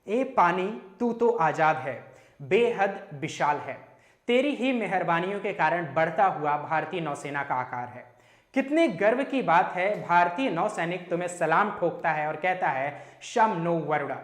ए पानी तू तो आजाद है, बेहद विशाल है, तेरी ही मेहरबानियों के कारण बढ़ता हुआ भारतीय नौसेना का आकार है। कितने गर्व की बात है, भारतीय नौसैनिक तुम्हें सलाम ठोकता है और कहता है शम नो वरुणा।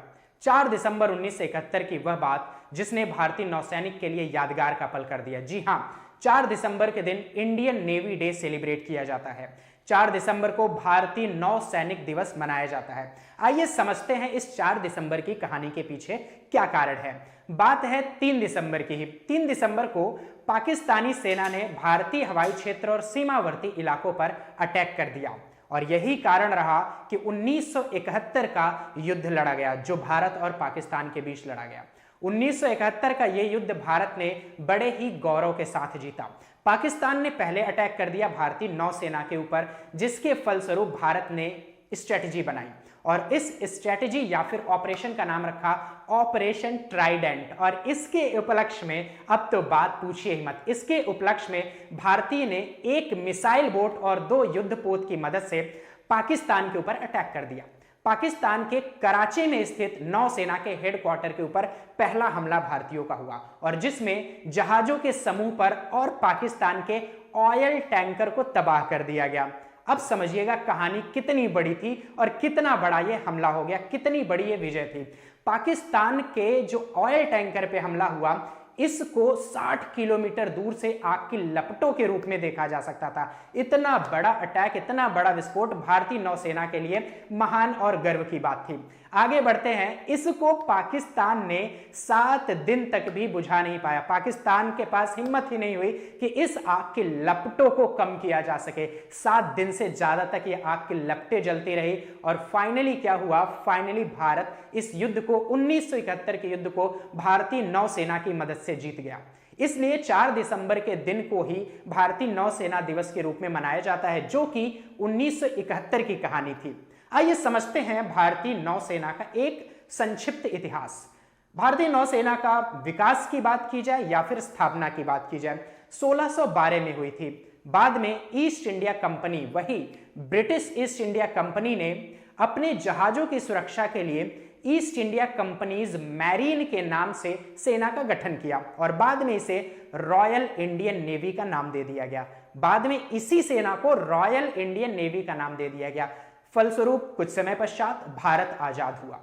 4 दिसंबर 1971 की वह बात जिसने भारतीय नौसैनिक के लिए यादगार का पल कर दिया। जी हां, 4 दिसंबर के दिन इंडियन नेवी डे सेलिब्रेट किया जाता है। 4 दिसंबर को भारतीय नौसैनिक दिवस मनाया जाता है। आइए समझते हैं इस 4 दिसंबर की कहानी के पीछे क्या कारण है। बात है 3 दिसंबर की ही। 3 दिसंबर को पाकिस्तानी सेना ने भारतीय हवाई क्षेत्र और सीमावर्ती इलाकों पर अटैक कर दिया और यही कारण रहा कि 1971 का युद्ध लड़ा गया, जो भारत और पाकिस्तान के बीच लड़ा गया। 1971 का यह युद्ध भारत ने बड़े ही गौरव के साथ जीता। पाकिस्तान ने पहले अटैक कर दिया भारतीय नौसेना के ऊपर, जिसके फलस्वरूप भारत ने स्ट्रेटजी बनाई और इस स्ट्रेटजी या फिर ऑपरेशन का नाम रखा ऑपरेशन ट्राइडेंट। और इसके उपलक्ष्य में, अब तो बात पूछिए ही मत, इसके उपलक्ष्य में भारतीय ने एक मिसाइल बोट और 2 युद्धपोत की मदद से पाकिस्तान के ऊपर अटैक कर दिया। पाकिस्तान के कराची में स्थित नौसेना के हेडक्वार्टर के ऊपर पहला हमला भारतीयों का हुआ और जिसमें जहाजों के समूह पर और पाकिस्तान के ऑयल टैंकर को तबाह कर दिया गया। अब समझिएगा कहानी कितनी बड़ी थी और कितना बड़ा यह हमला हो गया, कितनी बड़ी यह विजय थी। पाकिस्तान के जो ऑयल टैंकर पे हमला हुआ, इसको 60 किलोमीटर दूर से आग की लपटों के रूप में देखा जा सकता था। इतना बड़ा अटैक, इतना बड़ा विस्फोट भारतीय नौसेना के लिए महान और गर्व की बात थी। आगे बढ़ते हैं। इसको पाकिस्तान ने 7 दिन तक भी बुझा नहीं पाया। पाकिस्तान के पास हिम्मत ही नहीं हुई कि इस आग की लपटों को कम किया जा सके। 7 दिन से ज्यादा तक ये आग की लपटें जलती रही और फाइनली क्या हुआ, फाइनली भारत इस युद्ध को, 1971 के युद्ध को भारतीय नौसेना की मदद से जीत गया। इसलिए 4 दिसंबर के दिन को ही भारतीय नौसेना दिवस के रूप में मनाया जाता है, जो कि 1971 की कहानी थी। आइए समझते हैं भारतीय नौसेना का एक संक्षिप्त इतिहास। भारतीय नौसेना का विकास की बात की जाए या फिर स्थापना की बात की जाए, 1612 में हुई थी। बाद में ईस्ट इंडिया कंपनी, वही ब्रिटिश ईस्ट इंडिया कंपनी ने अपने जहाजों की सुरक्षा के लिए ईस्ट इंडिया कंपनीज मैरीन के नाम से सेना का गठन किया और बाद में इसे रॉयल इंडियन नेवी का नाम दे दिया गया। बाद में इसी सेना को रॉयल इंडियन नेवी का नाम दे दिया गया। फलस्वरूप कुछ समय पश्चात भारत आजाद हुआ।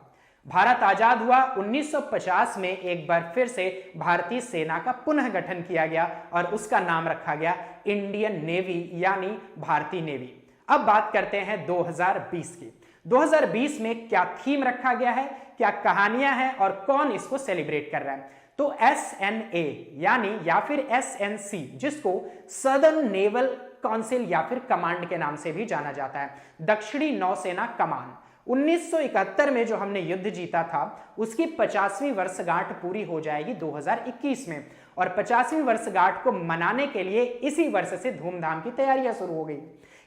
भारत आजाद हुआ 1950 में एक बार फिर से भारतीय सेना का पुनः गठन किया गया और उसका नाम रखा गया इंडियन नेवी, यानी भारतीय नेवी। अब बात करते हैं 2020 की। 2020 में क्या थीम रखा गया है, क्या कहानियां हैं और कौन इसको सेलिब्रेट कर रहा है। तो SNA यानी या फिर SNC, जिसको सदर्न नेवल काउंसिल या फिर कमांड के नाम से भी जाना जाता है, दक्षिणी नौसेना कमान, 1971 में जो हमने युद्ध जीता था उसकी 50वीं वर्षगांठ पूरी हो जाएगी 2021 में और 50वीं वर्षगांठ को मनाने के लिए इसी वर्ष से धूमधाम की तैयारियां शुरू हो गई।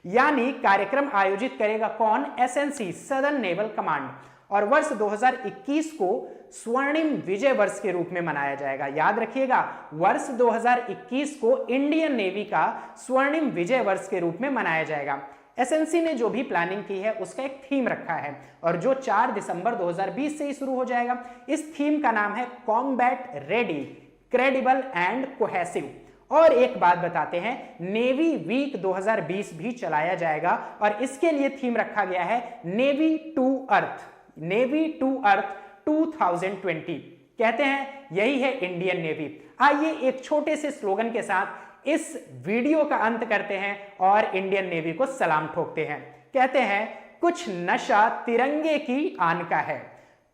यानी कार्यक्रम आयोजित करेगा कौन, SNC, सदर्न नेवल कमांड। और वर्ष 2021 को स्वर्णिम विजय वर्ष के रूप में मनाया जाएगा। याद रखिएगा, वर्ष 2021 को इंडियन नेवी का स्वर्णिम विजय वर्ष के रूप में मनाया जाएगा। SNC ने जो भी प्लानिंग की है उसका एक थीम रखा है और जो 4 दिसंबर 2020 से ही शुरू हो जाएगा। इस थीम का नाम है combat ready, credible and cohesive. और एक बात बताते हैं, नेवी वीक 2020 भी चलाया जाएगा और इसके लिए थीम रखा गया है navy to earth, navy to earth 2020। कहते हैं यही है इंडियन नेवी। आइए एक छोटे से स्लोगन के साथ इस वीडियो का अंत करते हैं और इंडियन नेवी को सलाम ठोकते हैं। कहते हैं, कुछ नशा तिरंगे की आन का है,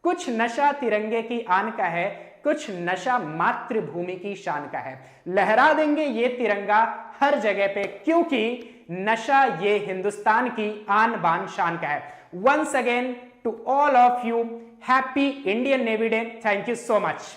कुछ नशा तिरंगे की आन का है, कुछ नशा मातृभूमि की शान का है। लहरा देंगे ये तिरंगा हर जगह पे, क्योंकि नशा ये हिंदुस्तान की आन बान शान का है। Once again to all of you, happy Indian Navy Day. Thank you so much.